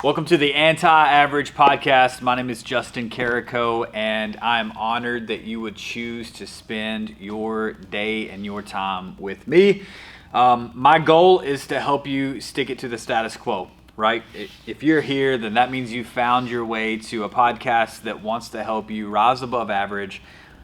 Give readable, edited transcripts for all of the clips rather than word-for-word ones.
Welcome to the Anti-Average Podcast. My name is Justin Carrico, and I'm honored that you would choose to spend your day and your time with me. My goal is to help you stick it to the status quo, right? If you're here, then that means you found your way to a podcast that wants to help you rise above average,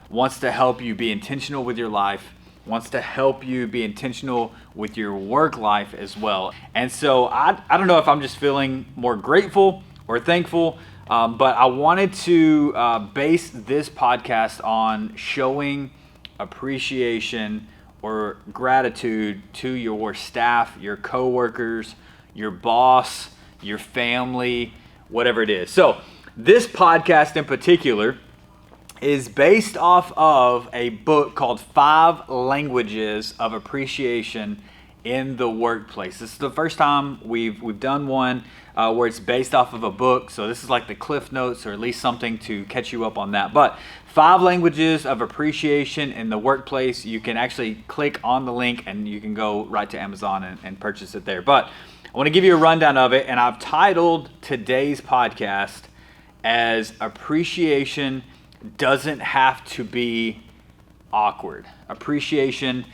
wants to help you be intentional with your life, wants to help you be intentional with your work life as well. And so I don't know if I'm just feeling more grateful or thankful, but I wanted to base this podcast on showing appreciation or gratitude to your staff, your coworkers, your boss, your family, whatever it is. So this podcast in particular is based off of a book called 5 Languages of Appreciation in the Workplace. This is the first time we've done one where it's based off of a book. So this is like the Cliff Notes, or at least something to catch you up on that. But 5 Languages of Appreciation in the Workplace. You can actually click on the link and you can go right to Amazon and purchase it there. But I want to give you a rundown of it, and I've titled today's podcast as Appreciation Doesn't Have to Be Awkward. Appreciation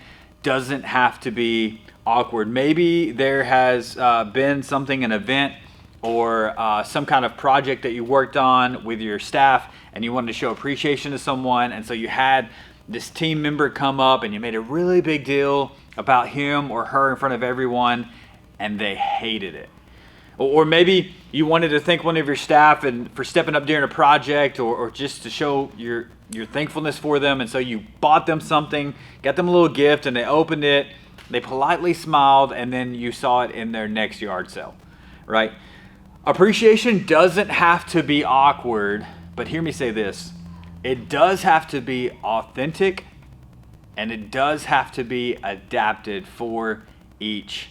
doesn't have to be awkward. Maybe there has been something, an event or some kind of project that you worked on with your staff and you wanted to show appreciation to someone, and so you had this team member come up and you made a really big deal about him or her in front of everyone and they hated it. Or maybe you wanted to thank one of your staff and for stepping up during a project, or just to show your thankfulness for them. And so you bought them something, got them a little gift, and they opened it. They politely smiled, and then you saw it in their next yard sale, right? Appreciation doesn't have to be awkward, but hear me say this. It does have to be authentic, and it does have to be adapted for each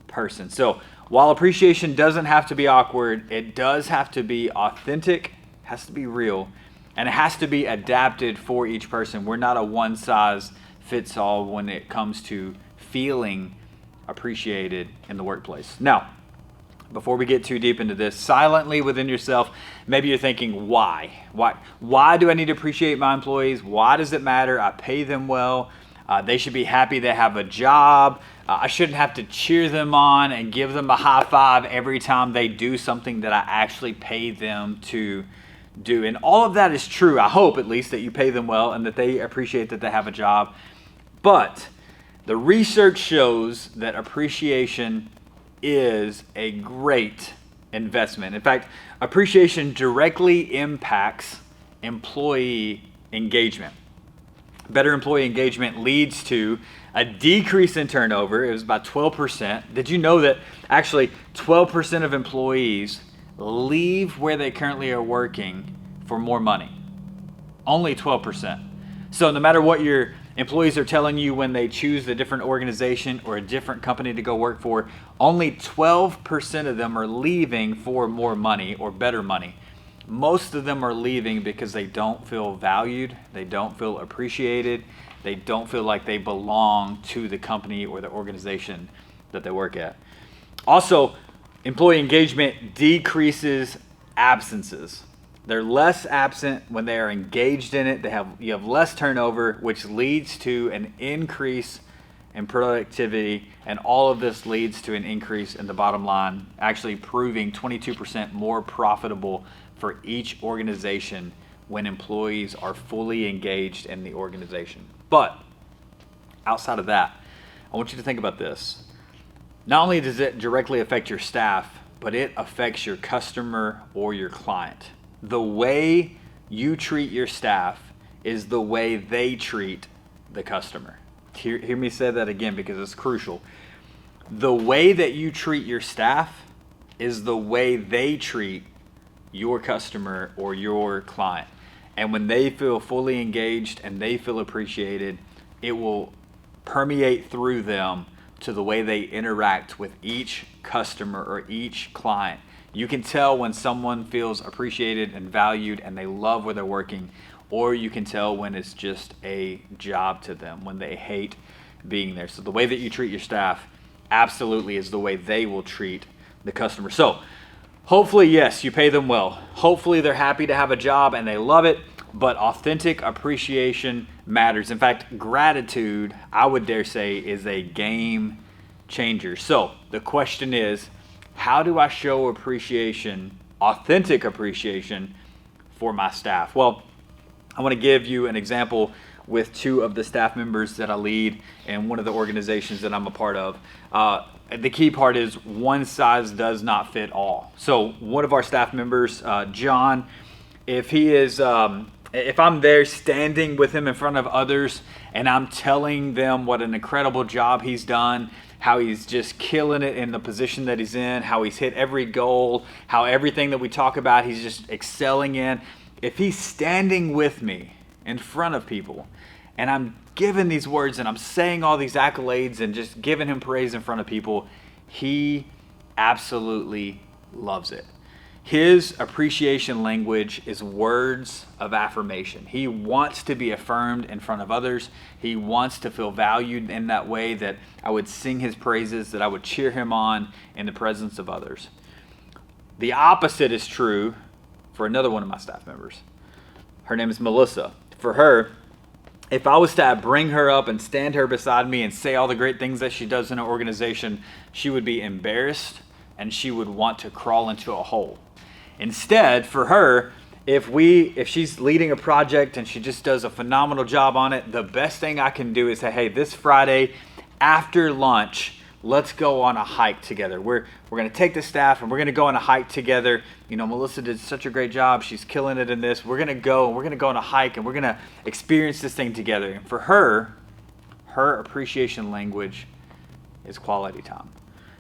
person. So while appreciation doesn't have to be awkward, it does have to be authentic, has to be real, and it has to be adapted for each person. We're not a one-size-fits-all when it comes to feeling appreciated in the workplace. Now, before we get too deep into this, silently within yourself, maybe you're thinking, why? Why do I need to appreciate my employees? Why does it matter? I pay them well. They should be happy they have a job. I shouldn't have to cheer them on and give them a high five every time they do something that I actually pay them to do. And all of that is true. I hope at least that you pay them well and that they appreciate that they have a job. But the research shows that appreciation is a great investment. In fact, appreciation directly impacts employee engagement. Better employee engagement leads to a decrease in turnover. It was about 12%. Did you know that actually 12% of employees leave where they currently are working for more money? Only 12%. So no matter what your employees are telling you when they choose a different organization or a different company to go work for, only 12% of them are leaving for more money or better money. Most of them are leaving because they don't feel valued, they don't feel appreciated, they don't feel like they belong to the company or the organization that they work at. Also, employee engagement decreases absences. They're less absent when they are engaged in it. You have less turnover, which leads to an increase in productivity, and all of this leads to an increase in the bottom line, actually proving 22% more profitable for each organization when employees are fully engaged in the organization. But outside of that, I want you to think about this. Not only does it directly affect your staff, but it affects your customer or your client. The way you treat your staff is the way they treat the customer. Hear me say that again because it's crucial. The way that you treat your staff is the way they treat your customer or your client. And when they feel fully engaged and they feel appreciated, it will permeate through them to the way they interact with each customer or each client. You can tell when someone feels appreciated and valued and they love where they're working, or you can tell when it's just a job to them, when they hate being there. So the way that you treat your staff absolutely is the way they will treat the customer. So Hopefully, yes, you pay them well. Hopefully, they're happy to have a job and they love it, but authentic appreciation matters. In fact, gratitude, I would dare say, is a game changer. So, the question is, how do I show appreciation, authentic appreciation, for my staff? Well, I want to give you an example with two of the staff members that I lead in one of the organizations that I'm a part of. The key part is one size does not fit all. So one of our staff members, John, if I'm there standing with him in front of others and I'm telling them what an incredible job he's done, how he's just killing it in the position that he's in, how he's hit every goal, how everything that we talk about he's just excelling in. If he's standing with me in front of people and I'm giving these words and I'm saying all these accolades and just giving him praise in front of people, he absolutely loves it. His appreciation language is words of affirmation. He wants to be affirmed in front of others. He wants to feel valued in that way, that I would sing his praises, that I would cheer him on in the presence of others. The opposite is true for another one of my staff members. Her name is Melissa. For her, if I was to bring her up and stand her beside me and say all the great things that she does in her organization, she would be embarrassed and she would want to crawl into a hole. Instead, for her, if she's leading a project and she just does a phenomenal job on it, the best thing I can do is say, hey, this Friday after lunch, let's go on a hike together. We're going to take the staff and we're going to go on a hike together. You know, Melissa did such a great job. She's killing it in this. We're going to go on a hike and we're going to experience this thing together. And for her appreciation language is quality time.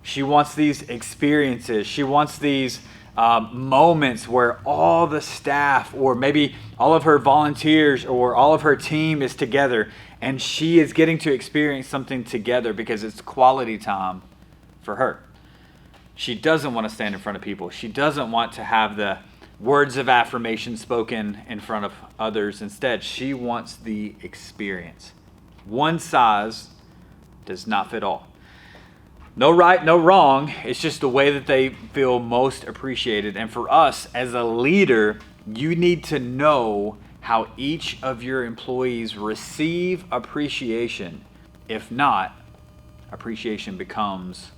She wants these experiences. She wants these moments where all the staff, or maybe all of her volunteers or all of her team, is together and she is getting to experience something together because it's quality time for her. She doesn't want to stand in front of people. She doesn't want to have the words of affirmation spoken in front of others. Instead, she wants the experience. One size does not fit all. No right, no wrong. It's just the way that they feel most appreciated. And for us as a leader, you need to know how each of your employees receive appreciation. If not, appreciation becomes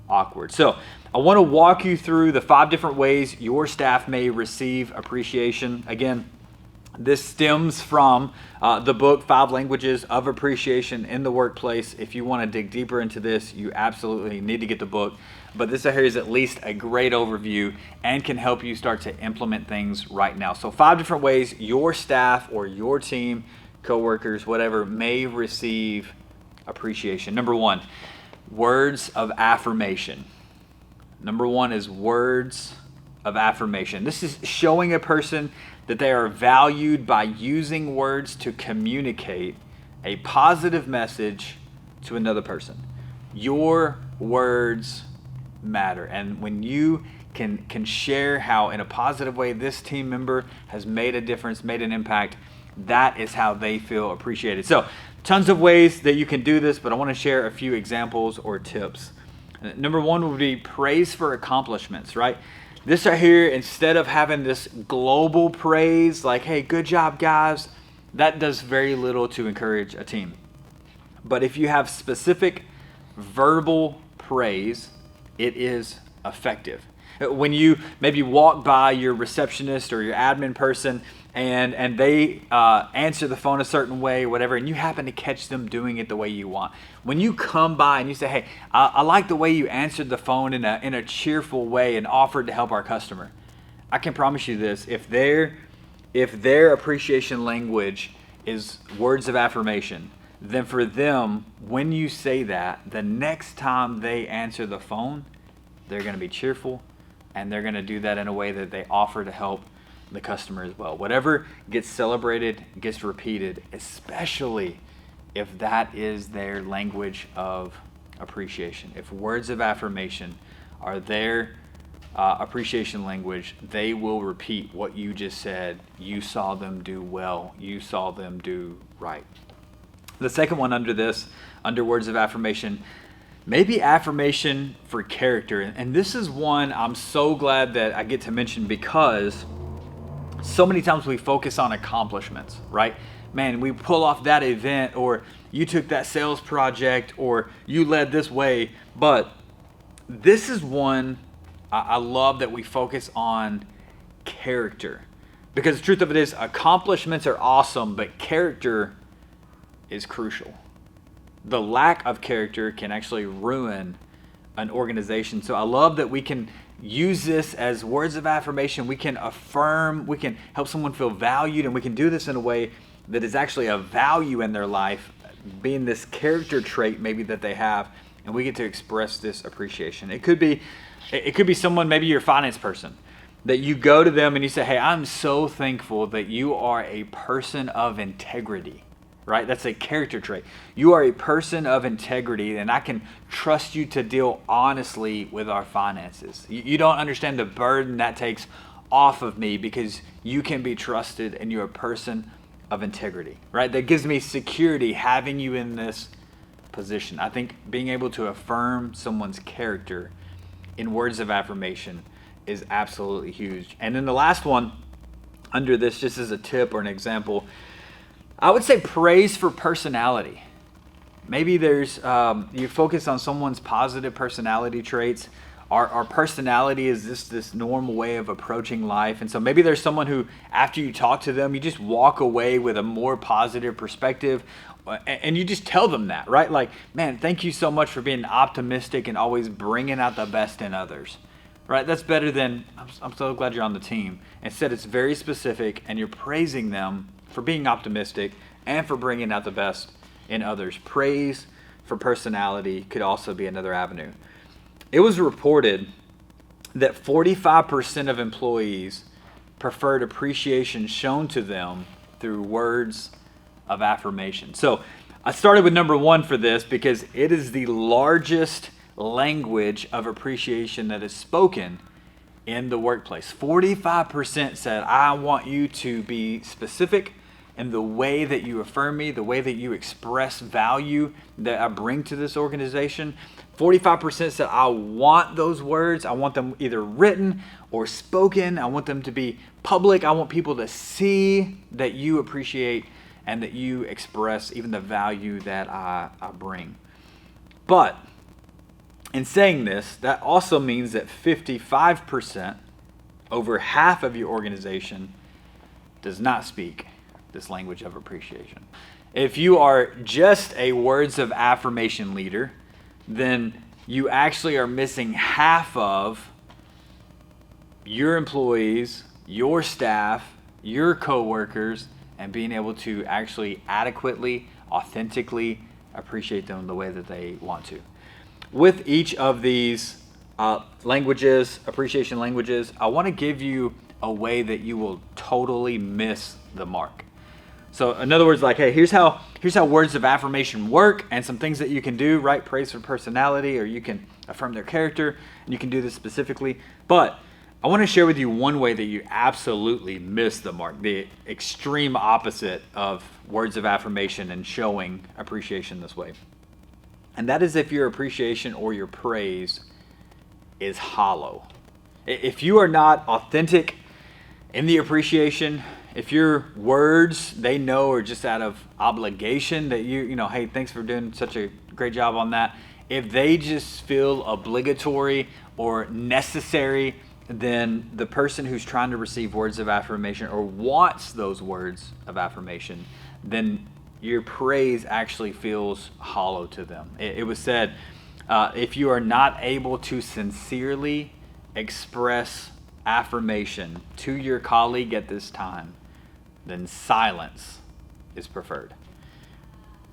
awkward. So I want to walk you through the 5 different ways your staff may receive appreciation. Again, this stems from the book, 5 Languages of Appreciation in the Workplace. If you want to dig deeper into this, you absolutely need to get the book. But this here is at least a great overview and can help you start to implement things right now. So 5 different ways your staff or your team, coworkers, whatever, may receive appreciation. Number 1, words of affirmation. Number 1 is words of affirmation. This is showing a person that they are valued by using words to communicate a positive message to another person. Your words matter. And when you can share how in a positive way this team member has made a difference, made an impact, that is how they feel appreciated. So tons of ways that you can do this, but I want to share a few examples or tips. Number 1 would be praise for accomplishments, right? This right here, instead of having this global praise, like, hey, good job, guys, that does very little to encourage a team. But if you have specific verbal praise, it is effective. When you maybe walk by your receptionist or your admin person and they answer the phone a certain way or whatever, and you happen to catch them doing it the way you want. When you come by and you say, hey, I like the way you answered the phone in a cheerful way and offered to help our customer. I can promise you this, if their appreciation language is words of affirmation, then for them, when you say that, the next time they answer the phone, they're going to be cheerful and they're going to do that in a way that they offer to help the customer as well. Whatever gets celebrated gets repeated, especially if that is their language of appreciation. If words of affirmation are their appreciation language, they will repeat what you just said. You saw them do well. You saw them do right. The second one under words of affirmation, maybe affirmation for character. And this is one I'm so glad that I get to mention because so many times we focus on accomplishments, right? Man, we pull off that event, or you took that sales project, or you led this way. But this is one I love, that we focus on character. Because the truth of it is, accomplishments are awesome, but character is crucial. The lack of character can actually ruin an organization. So I love that we can use this as words of affirmation. We can affirm, we can help someone feel valued, and we can do this in a way that is actually a value in their life, being this character trait maybe that they have, and we get to express this appreciation. It could be someone, maybe your finance person, that you go to them and you say, hey, I'm so thankful that you are a person of integrity, right? That's a character trait. You are a person of integrity, and I can trust you to deal honestly with our finances. You don't understand the burden that takes off of me because you can be trusted and you're a person of integrity, right? That gives me security having you in this position. I think being able to affirm someone's character in words of affirmation is absolutely huge. And then the last one under this, just as a tip or an example, I would say praise for personality. Maybe there's, you focus on someone's positive personality traits. Our personality is this normal way of approaching life. And so maybe there's someone who, after you talk to them, you just walk away with a more positive perspective, and you just tell them that, right? Like, man, thank you so much for being optimistic and always bringing out the best in others, right? That's better than, I'm so glad you're on the team. Instead, it's very specific, and you're praising them for being optimistic and for bringing out the best in others. Praise for personality could also be another avenue. It was reported that 45% of employees preferred appreciation shown to them through words of affirmation. So I started with number one for this because it is the largest language of appreciation that is spoken in the workplace. 45% said, I want you to be specific in the way that you affirm me, the way that you express value that I bring to this organization. 45% said, I want those words. I want them either written or spoken. I want them to be public. I want people to see that you appreciate and that you express even the value that I bring. But in saying this, that also means that 55%, over half of your organization, does not speak this language of appreciation. If you are just a words of affirmation leader, then you actually are missing half of your employees, your staff, your coworkers, and being able to actually adequately, authentically appreciate them the way that they want to. With each of these languages, appreciation languages, I want to give you a way that you will totally miss the mark. So in other words, like, hey, here's how words of affirmation work, and some things that you can do, right? Praise for personality, or you can affirm their character, and you can do this specifically. But I want to share with you one way that you absolutely miss the mark, the extreme opposite of words of affirmation and showing appreciation this way. And that is if your appreciation or your praise is hollow. If you are not authentic in the appreciation, if your words they know are just out of obligation, that you know, hey, thanks for doing such a great job on that. If they just feel obligatory or necessary, then the person who's trying to receive words of affirmation or wants those words of affirmation, then your praise actually feels hollow to them. It was said, if you are not able to sincerely express affirmation to your colleague at this time, then silence is preferred.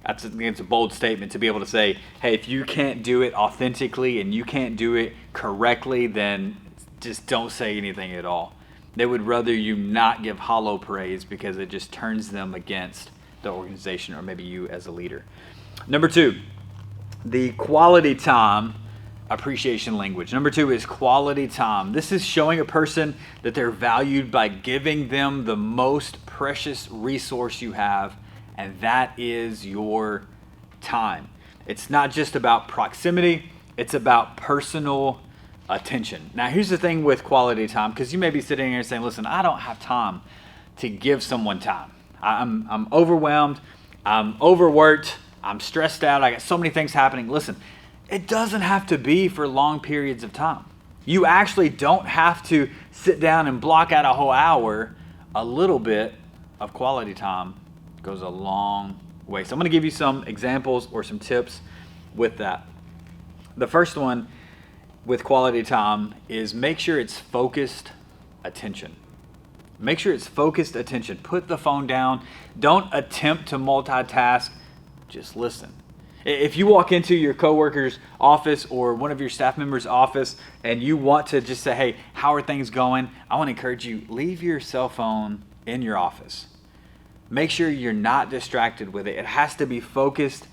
It's a bold statement to be able to say, hey, if you can't do it authentically and you can't do it correctly, then just don't say anything at all. They would rather you not give hollow praise because it just turns them against the organization or maybe you as a leader. Number two, the quality time appreciation language. Number two is quality time. This is showing a person that they're valued by giving them the most precious resource you have, and that is your time. It's not just about proximity, it's about personal attention. Now, here's the thing with quality time, because you may be sitting here saying, listen, I don't have time to give someone time. I'm overwhelmed, I'm overworked, I'm stressed out, I got so many things happening. Listen, it doesn't have to be for long periods of time. You actually don't have to sit down and block out a whole hour. A little bit of quality time goes a long way. So I'm going to give you some examples or some tips with that. The first one with quality time is make sure it's focused attention. Make sure it's focused attention. Put the phone down. Don't attempt to multitask. Just listen. If you walk into your coworker's office or one of your staff members' office and you want to just say, hey, how are things going? I want to encourage you, leave your cell phone in your office. Make sure you're not distracted with it. It has to be focused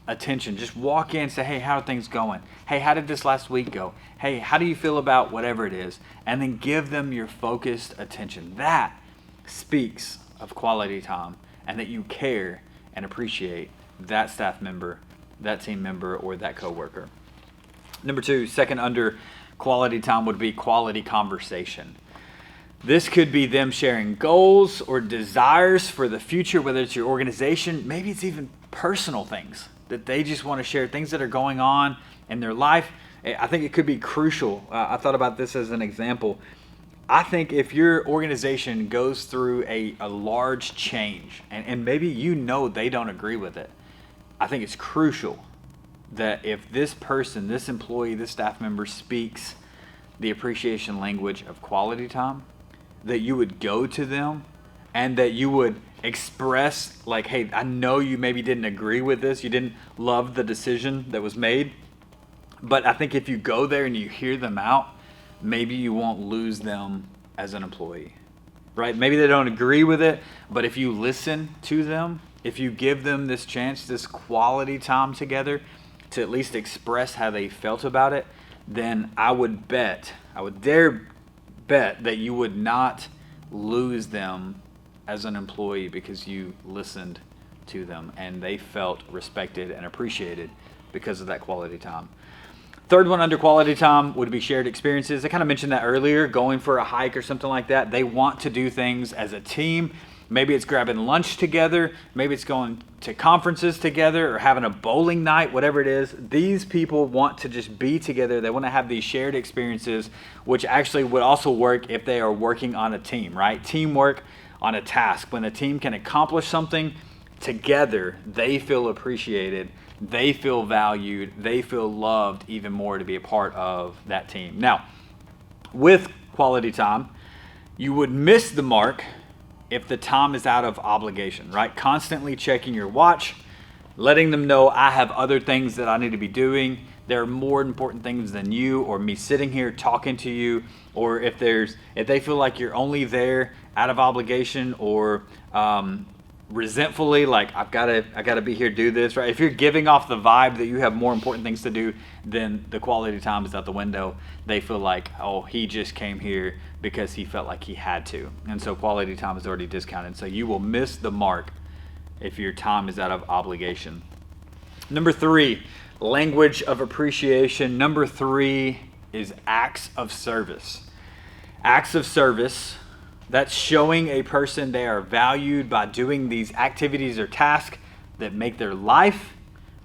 attention. Just walk in and say, hey, how are things going? Hey, how did this last week go? Hey, how do you feel about whatever it is? And then give them your focused attention. That speaks of quality time and that you care and appreciate that staff member, that team member, or that coworker. Number two, second under quality time would be quality conversation. This could be them sharing goals or desires for the future, whether it's your organization, maybe it's even personal things that they just want to share, things that are going on in their life. I think it could be crucial. I thought about this as an example. I think if your organization goes through a large change and maybe you know they don't agree with it, I think it's crucial that if this person, this employee, this staff member speaks the appreciation language of quality time, that you would go to them and that you would express like, hey, I know you maybe didn't agree with this. You didn't love the decision that was made. But I think if you go there and you hear them out, maybe you won't lose them as an employee, right? Maybe they don't agree with it, but if you listen to them, if you give them this chance, this quality time together to at least express how they felt about it, then I would dare bet that you would not lose them as an employee because you listened to them and they felt respected and appreciated because of that quality time. Third one under quality time would be shared experiences. I kind of mentioned that earlier, going for a hike or something like that. They want to do things as a team. Maybe it's grabbing lunch together. Maybe it's going to conferences together or having a bowling night, whatever it is. These people want to just be together. They want to have these shared experiences, which actually would also work if they are working on a team, right? Teamwork on a task. When a team can accomplish something together, they feel appreciated. They feel valued. They feel loved even more to be a part of that team. Now, with quality time, you would miss the mark if the time is out of obligation, right? Constantly checking your watch, letting them know I have other things that I need to be doing. There are more important things than you or me sitting here talking to you. Or if they feel like you're only there out of obligation or resentfully, like I gotta be here to do this, right? If you're giving off the vibe that you have more important things to do, then the quality time is out the window. They feel like, oh, he just came here because he felt like he had to. And so quality time is already discounted. So you will miss the mark if your time is out of obligation. Number 3, language of appreciation. Number 3 is acts of service. Acts of service. That's showing a person they are valued by doing these activities or tasks that make their life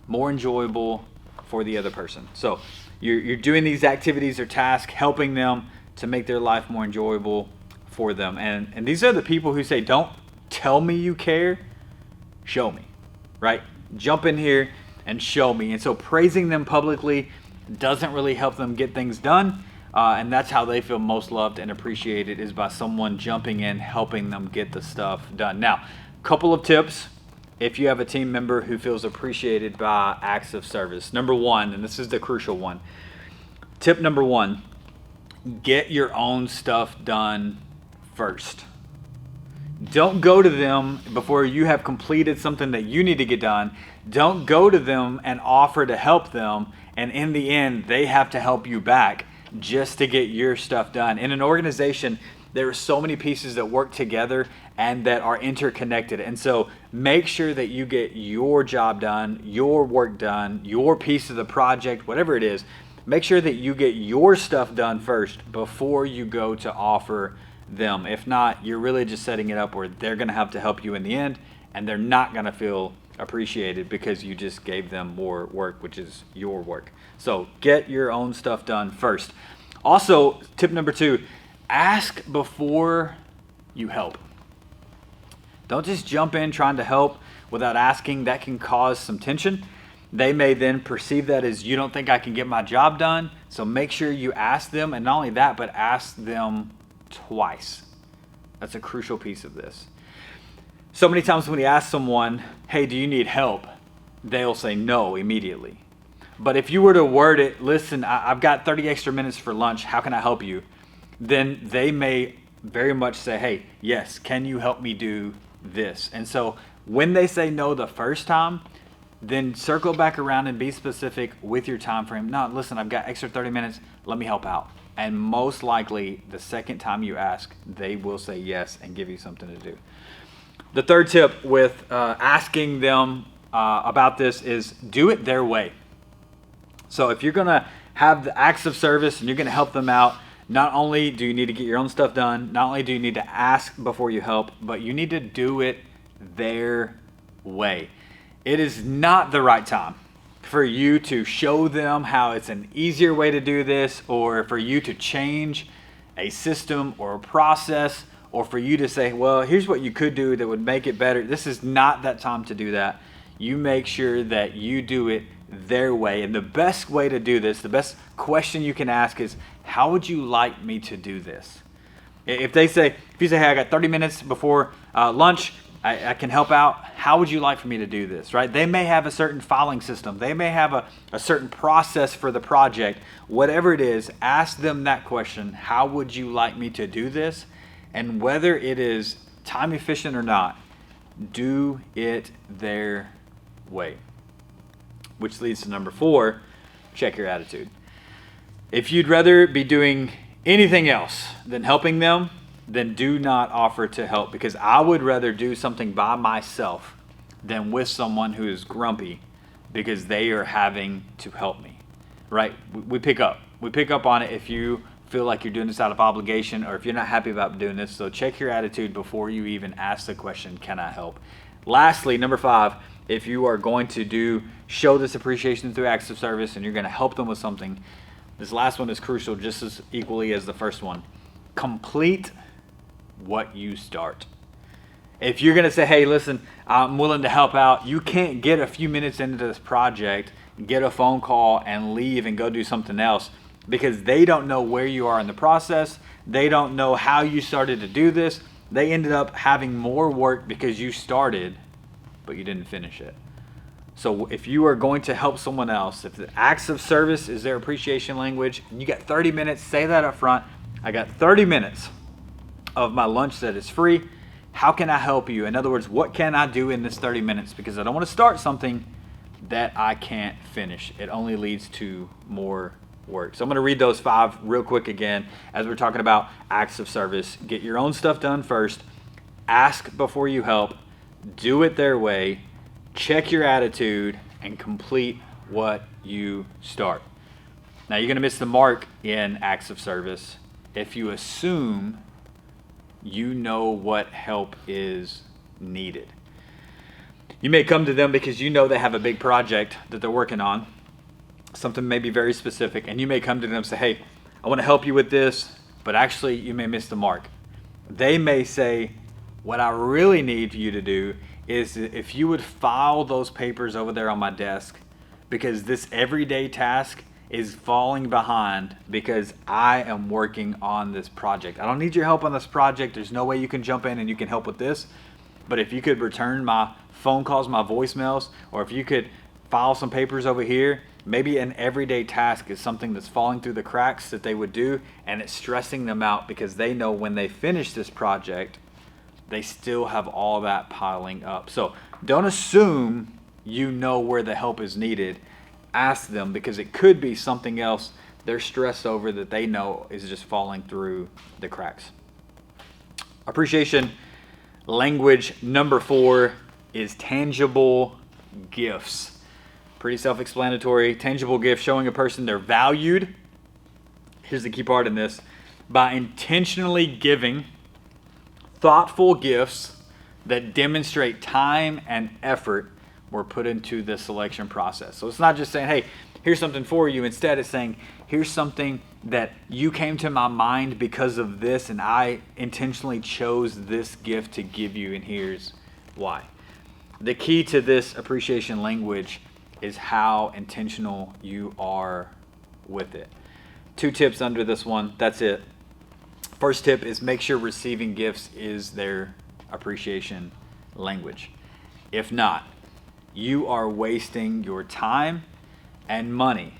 more enjoyable for the other person. So you're doing these activities or tasks, helping them to make their life more enjoyable for them. And these are the people who say, don't tell me you care, show me, right? Jump in here and show me. And so praising them publicly doesn't really help them get things done. And that's how they feel most loved and appreciated, is by someone jumping in, helping them get the stuff done. Now, couple of tips if you have a team member who feels appreciated by acts of service. Number 1, and this is the crucial one. Tip number 1, get your own stuff done first. Don't go to them before you have completed something that you need to get done. Don't go to them and offer to help them, and in the end, they have to help you back. just to get your stuff done. In an organization, there are so many pieces that work together and that are interconnected. And so make sure that you get your job done, your work done, your piece of the project, whatever it is. Make sure that you get your stuff done first before you go to offer them. If not, you're really just setting it up where they're going to have to help you in the end, and they're not going to feel appreciated because you just gave them more work, which is your work. So get your own stuff done first. Also, tip number 2, ask before you help. Don't just jump in trying to help without asking. That can cause some tension. They may then perceive that as, you don't think I can get my job done. So make sure you ask them, and not only that, but ask them twice. That's a crucial piece of this. So many times when you ask someone, hey, do you need help? They'll say no immediately. But if you were to word it, listen, I've got 30 extra minutes for lunch. How can I help you? Then they may very much say, hey, yes, can you help me do this? And so when they say no the first time, then circle back around and be specific with your time frame. No, listen, I've got extra 30 minutes. Let me help out. And most likely, the second time you ask, they will say yes and give you something to do. The third tip with asking them about this is do it their way. So if you're going to have the acts of service and you're going to help them out, not only do you need to get your own stuff done, not only do you need to ask before you help, but you need to do it their way. It is not the right time for you to show them how it's an easier way to do this, or for you to change a system or a process, or for you to say, well, here's what you could do that would make it better. This is not that time to do that. You make sure that you do it their way. And the best way to do this, the best question you can ask is, how would you like me to do this? If you say, hey, I got 30 minutes before lunch, I can help out. How would you like for me to do this, right? They may have a certain filing system. They may have a certain process for the project. Whatever it is, ask them that question. How would you like me to do this? And whether it is time efficient or not, do it their way. Which leads to number 4, check your attitude. If you'd rather be doing anything else than helping them, then do not offer to help, because I would rather do something by myself than with someone who is grumpy because they are having to help me, right? We pick up on it if you feel like you're doing this out of obligation, or if you're not happy about doing this. So check your attitude before you even ask the question, can I help? Lastly, number 5, if you are going to show this appreciation through acts of service and you're going to help them with something, this last one is crucial just as equally as the first one. Complete what you start. If you're going to say, hey, listen, I'm willing to help out, you can't get a few minutes into this project, get a phone call, and leave and go do something else, because they don't know where you are in the process. They don't know how you started to do this. They ended up having more work because you started, but you didn't finish it. So if you are going to help someone else, if the acts of service is their appreciation language, and you got 30 minutes, say that up front. I got 30 minutes of my lunch that is free. How can I help you? In other words, what can I do in this 30 minutes? Because I don't want to start something that I can't finish. It only leads to more work. So I'm going to read those 5 real quick again as we're talking about acts of service. Get your own stuff done first. Ask before you help. Do it their way. Check your attitude, and complete what you start. Now, you're going to miss the mark in acts of service if you assume you know what help is needed. You may come to them because you know they have a big project that they're working on, something maybe very specific, and you may come to them and say, hey, I want to help you with this, but actually you may miss the mark. They may say, what I really need you to do is if you would file those papers over there on my desk, because this everyday task is falling behind because I am working on this project. I don't need your help on this project. There's no way you can jump in and you can help with this. But if you could return my phone calls, my voicemails, or if you could file some papers over here, maybe an everyday task is something that's falling through the cracks that they would do, and it's stressing them out because they know when they finish this project, they still have all that piling up. So don't assume you know where the help is needed. Ask them, because it could be something else they're stressed over that they know is just falling through the cracks. Appreciation language number 4 is tangible gifts. Pretty self-explanatory. Tangible gifts, showing a person they're valued. Here's the key part in this. By intentionally giving thoughtful gifts that demonstrate time and effort were put into the selection process. So it's not just saying, hey, here's something for you. Instead, it's saying, here's something that you came to my mind because of this, and I intentionally chose this gift to give you, and here's why. The key to this appreciation language is how intentional you are with it. 2 tips under this one. That's it. First tip is make sure receiving gifts is their appreciation language. If not, you are wasting your time and money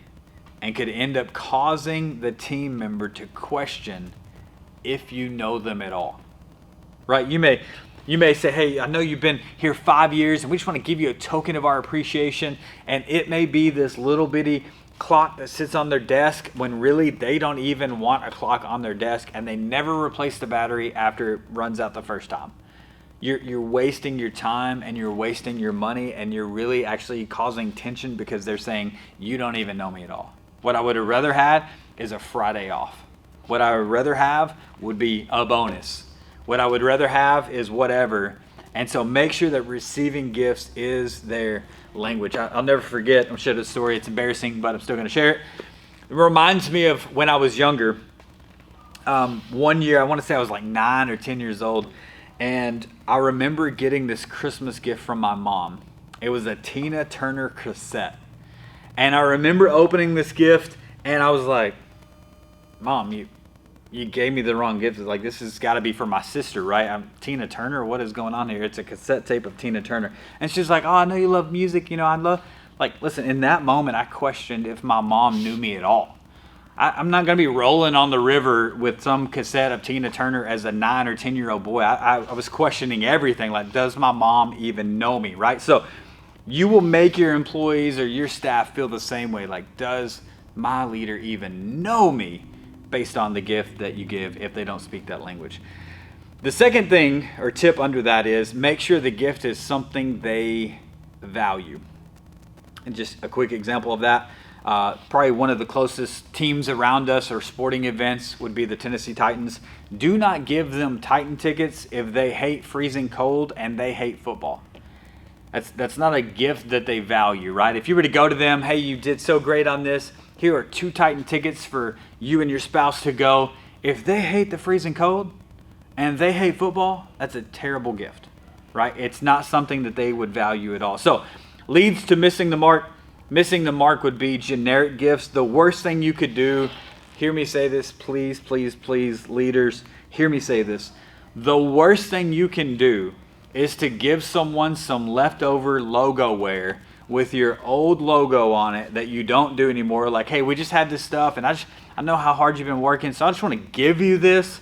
and could end up causing the team member to question if you know them at all. Right? You may say, hey, I know you've been here 5 years and we just want to give you a token of our appreciation. And it may be this little bitty clock that sits on their desk when really they don't even want a clock on their desk, and they never replace the battery after it runs out the first time. You're wasting your time and you're wasting your money, and you're really actually causing tension because they're saying you don't even know me at all. What I would have rather had is a Friday off. What I would rather have would be a bonus. What I would rather have is whatever. And so make sure that receiving gifts is their language. I'll never forget, I'll share this story. It's embarrassing, but I'm still going to share it. It reminds me of when I was younger. One year, I want to say I was like 9 or 10 years old. And I remember getting this Christmas gift from my mom. It was a Tina Turner cassette. And I remember opening this gift and I was like, Mom, you gave me the wrong gift. It's like, this has got to be for my sister, right? I'm Tina Turner. What is going on here? It's a cassette tape of Tina Turner. And she's like, oh, I know you love music. I love, listen, in that moment, I questioned if my mom knew me at all. I'm not going to be rolling on the river with some cassette of Tina Turner as a 9 or 10-year-old boy. I was questioning everything. Like, does my mom even know me, right? So you will make your employees or your staff feel the same way. Like, does my leader even know me? Based on the gift that you give if they don't speak that language. The second thing or tip under that is make sure the gift is something they value. And just a quick example of that, probably one of the closest teams around us or sporting events would be the Tennessee Titans. Do not give them Titan tickets if they hate freezing cold and they hate football. That's not a gift that they value, right? If you were to go to them, hey, you did so great on this, here are 2 Titan tickets for you and your spouse to go. If they hate the freezing cold and they hate football, that's a terrible gift, right? It's not something that they would value at all. So, leads to missing the mark. Missing the mark would be generic gifts. The worst thing you could do, hear me say this, please, please, please, leaders, hear me say this. The worst thing you can do is to give someone some leftover logo wear with your old logo on it that you don't do anymore. Like, hey, we just had this stuff and I know how hard you've been working, so I just want to give you this.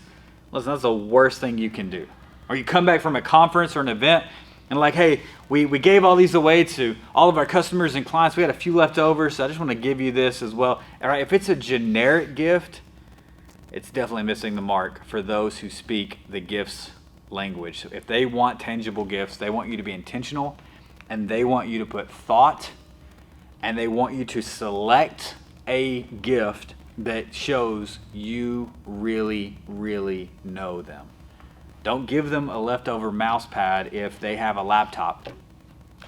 Listen, that's the worst thing you can do. Or you come back from a conference or an event and like, hey, we gave all these away to all of our customers and clients. We had a few left over, so I just want to give you this as well. All right, if it's a generic gift, it's definitely missing the mark for those who speak the gifts language. So if they want tangible gifts, they want you to be intentional, and they want you to put thought, and they want you to select a gift that shows you really, really know them. Don't give them a leftover mouse pad if they have a laptop.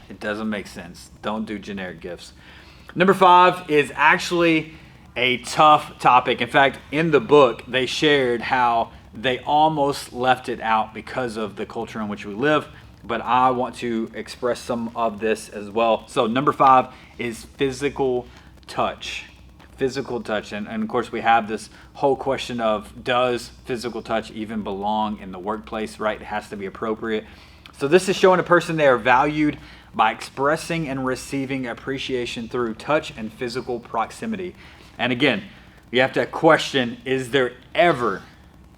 It doesn't make sense. Don't do generic gifts. Number 5 is actually a tough topic. In fact, in the book, they shared how they almost left it out because of the culture in which we live. But I want to express some of this as well. So number 5 is physical touch. Physical touch. And of course, we have this whole question of, does physical touch even belong in the workplace, right? It has to be appropriate. So this is showing a person they are valued by expressing and receiving appreciation through touch and physical proximity. And again, you have to question, is there ever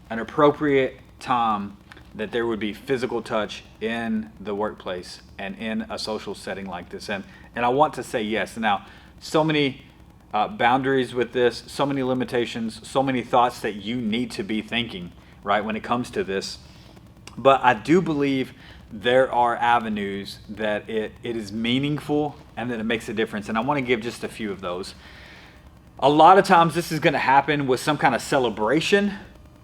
an appropriate time that there would be physical touch in the workplace and in a social setting like this? And I want to say yes. Now, so many boundaries with this, so many limitations, so many thoughts that you need to be thinking, right, when it comes to this. But I do believe there are avenues that it is meaningful and that it makes a difference. And I want to give just a few of those. A lot of times this is going to happen with some kind of celebration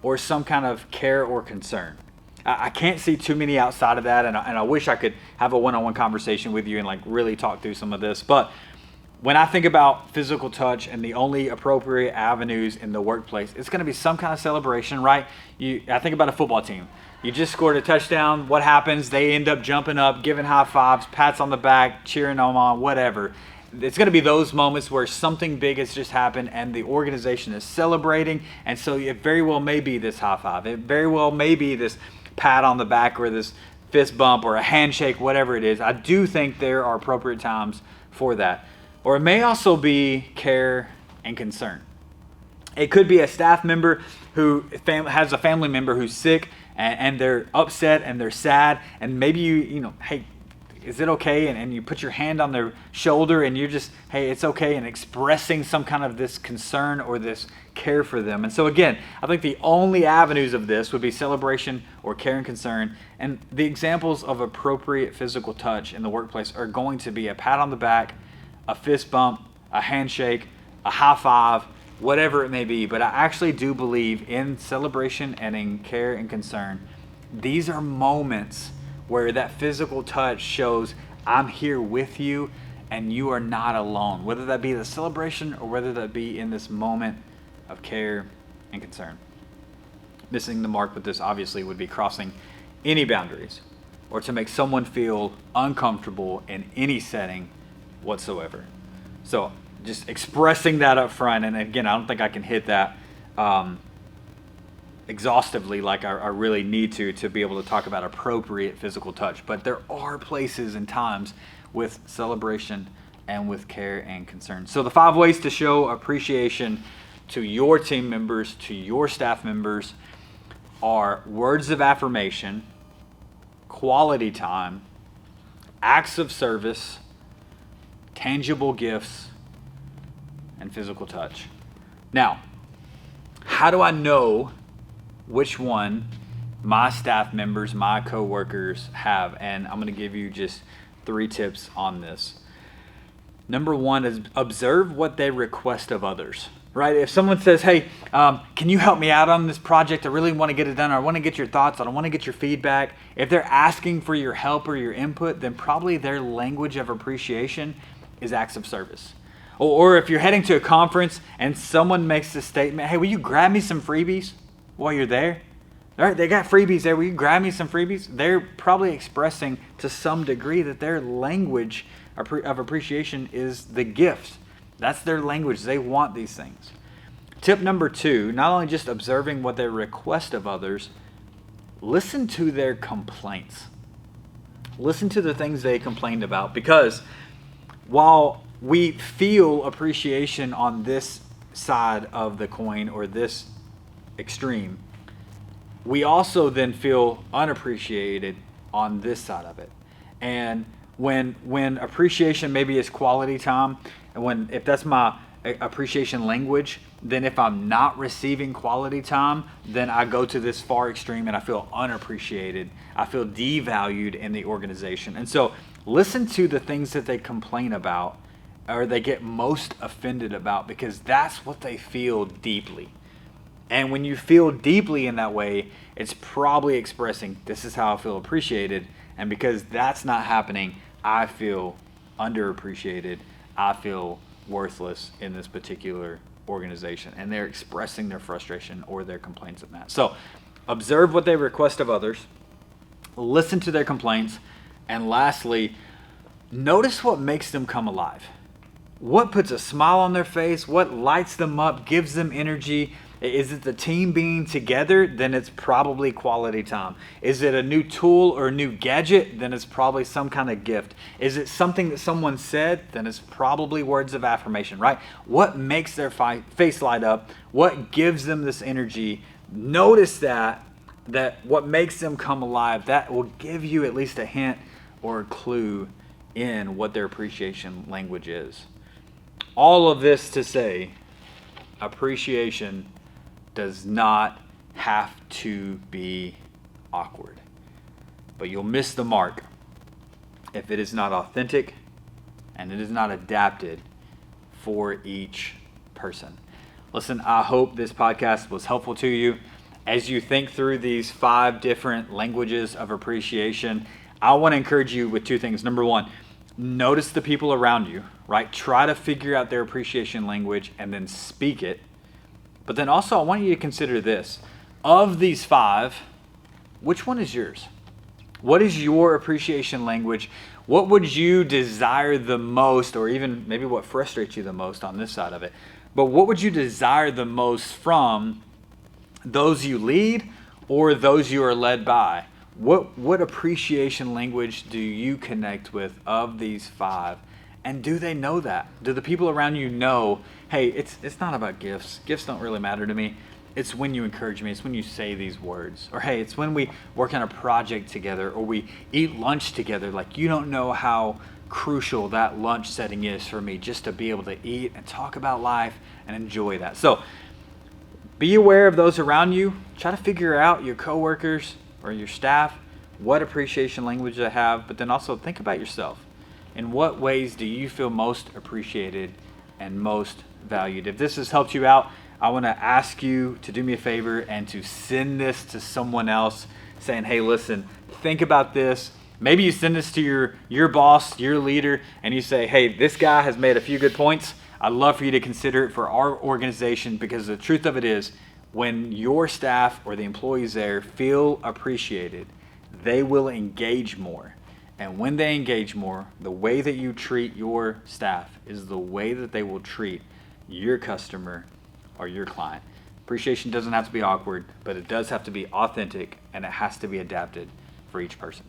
or some kind of care or concern. I can't see too many outside of that, and I wish I could have a one-on-one conversation with you and like really talk through some of this. But when I think about physical touch and the only appropriate avenues in the workplace, it's going to be some kind of celebration, right? I think about a football team. You just scored a touchdown. What happens? They end up jumping up, giving high fives, pats on the back, cheering them on, whatever. It's going to be those moments where something big has just happened and the organization is celebrating. And so it very well may be this high five. It very well may be this pat on the back or this fist bump or a handshake, whatever it is. I do think there are appropriate times for that. Or it may also be care and concern. It could be a staff member who has a family member who's sick and they're upset and they're sad, and maybe hey, is it okay? And you put your hand on their shoulder and you're just, hey, it's okay, and expressing some kind of this concern or this care for them. And so again, I think the only avenues of this would be celebration or care and concern. And the examples of appropriate physical touch in the workplace are going to be a pat on the back, a fist bump, a handshake, a high five, whatever it may be. But I actually do believe in celebration and in care and concern. These are moments where that physical touch shows I'm here with you and you are not alone, whether that be the celebration or whether that be in this moment of care and concern. Missing the mark with this obviously would be crossing any boundaries or to make someone feel uncomfortable in any setting whatsoever. So just expressing that up front, and again, I don't think I can hit that exhaustively like I really need to be able to talk about appropriate physical touch. But there are places and times with celebration and with care and concern. So the 5 ways to show appreciation to your team members, to your staff members, are words of affirmation, quality time, acts of service, tangible gifts, and physical touch. Now, how do I know which one my staff members, my coworkers have? And I'm going to give you just 3 tips on this. Number 1 is observe what they request of others, right? If someone says, hey, can you help me out on this project? I really want to get it done. Or I want to get your thoughts. I want to get your feedback. If they're asking for your help or your input, then probably their language of appreciation is acts of service. Or if you're heading to a conference and someone makes the statement, hey, will you grab me some freebies while you're there? All right, they got freebies there. Will you grab me some freebies? They're probably expressing to some degree that their language of appreciation is the gift. That's their language. They want these things. Tip number 2, not only just observing what they request of others, listen to their complaints. Listen to the things they complained about, because while we feel appreciation on this side of the coin or this extreme, we also then feel unappreciated on this side of it. And when appreciation maybe is quality time, and if that's my appreciation language, then if I'm not receiving quality time, then I go to this far extreme and I feel unappreciated. I feel devalued in the organization. And so listen to the things that they complain about or they get most offended about, because that's what they feel deeply. And when you feel deeply in that way, it's probably expressing, this is how I feel appreciated. And because that's not happening, I feel underappreciated. I feel worthless in this particular organization. And they're expressing their frustration or their complaints of that. So observe what they request of others. Listen to their complaints. And lastly, notice what makes them come alive. What puts a smile on their face? What lights them up, gives them energy? Is it the team being together? Then it's probably quality time. Is it a new tool or a new gadget? Then it's probably some kind of gift. Is it something that someone said? Then it's probably words of affirmation, right? What makes their face light up? What gives them this energy? Notice that what makes them come alive, that will give you at least a hint or a clue in what their appreciation language is. All of this to say, appreciation does not have to be awkward, but you'll miss the mark if it is not authentic and it is not adapted for each person. Listen, I hope this podcast was helpful to you. As you think through these 5 different languages of appreciation, I want to encourage you with 2 things. Number 1, notice the people around you, right? Try to figure out their appreciation language and then speak it. But then also, I want you to consider this. Of these 5, which one is yours? What is your appreciation language? What would you desire the most, or even maybe what frustrates you the most on this side of it? But what would you desire the most from those you lead or those you are led by? What appreciation language do you connect with of these 5? And do they know that? Do the people around you know, hey, it's not about gifts. Gifts don't really matter to me. It's when you encourage me. It's when you say these words. Or hey, it's when we work on a project together or we eat lunch together. Like, you don't know how crucial that lunch setting is for me, just to be able to eat and talk about life and enjoy that. So be aware of those around you. Try to figure out your coworkers or your staff, what appreciation language they have, but then also think about yourself. In what ways do you feel most appreciated and most valued? If this has helped you out, I want to ask you to do me a favor and to send this to someone else saying, hey, listen, think about this. Maybe you send this to your boss, your leader, and you say, hey, this guy has made a few good points. I'd love for you to consider it for our organization, because the truth of it is, when your staff or the employees there feel appreciated, they will engage more. And when they engage more, the way that you treat your staff is the way that they will treat your customer or your client. Appreciation doesn't have to be awkward, but it does have to be authentic, and it has to be adapted for each person.